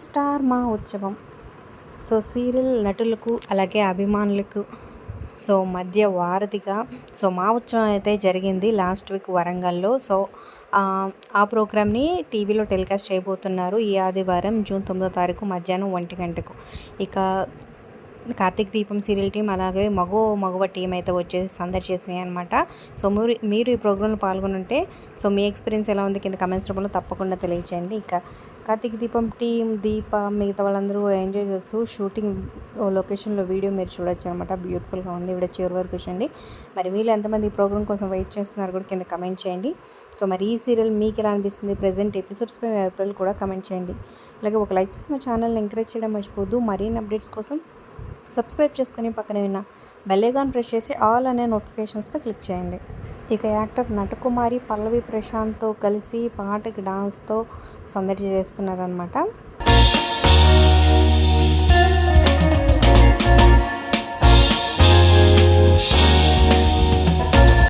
Star మా ఉత్సవం. So serial నటులకు అలాగే అభిమానులకు మధ్య వారధిగా మా ఉత్సవం అయితే జరిగింది లాస్ట్ వీక్ వరంగల్లో. ఆ ప్రోగ్రామ్ని టీవీలో టెలికాస్ట్ చేయబోతున్నారు ఈ ఆదివారం జూన్ 9వ తారీఖు మధ్యాహ్నం 1 గంటకు. ఇక కార్తీక దీపం సీరియల్ టీం అలాగే మగవ టీం అయితే వచ్చేసి సందడి చేసినాయి అనమాట. మీరు ఈ ప్రోగ్రాంలో పాల్గొనుంటే మీ ఎక్స్పీరియన్స్ ఎలా ఉంది కింద కమెంట్స్ రూపంలో తప్పకుండా తెలియచేయండి. ఇక కార్తీక దీపం టీం దీప మిగతా వాళ్ళందరూ ఎంజాయ్ చేస్తూ షూటింగ్ లొకేషన్లో వీడియో మీరు చూడొచ్చు అనమాట. బ్యూటిఫుల్గా ఉంది. వీడియో చివరి వరకు చూడండి. మరి వీళ్ళు ఎంతమంది ఈ ప్రోగ్రామ్ కోసం వెయిట్ చేస్తున్నారు కూడా కింద కమెంట్ చేయండి. మరి ఈ సీరియల్ మీకు ఎలా అనిపిస్తుంది, ప్రెజెంట్ ఎపిసోడ్స్పై మీ అభిప్రాయాలు కూడా కమెంట్ చేయండి. అలాగే ఒక లైక్ చేసి మా ఛానల్ని ఎంకరేజ్ చేయడం మర్చిపోద్దు. మరిన్ని అప్డేట్స్ కోసం సబ్స్క్రైబ్ చేసుకుని పక్కనే ఉన్న బెల్ ఐకాన్ ప్రెస్ చేసి ఆల్ అనే నోటిఫికేషన్స్పై క్లిక్ చేయండి. ఇక యాక్టర్ నటకుమారి పల్లవి ప్రశాంత్తో కలిసి పాటకి డాన్స్తో సందడి చేస్తున్నారనమాట.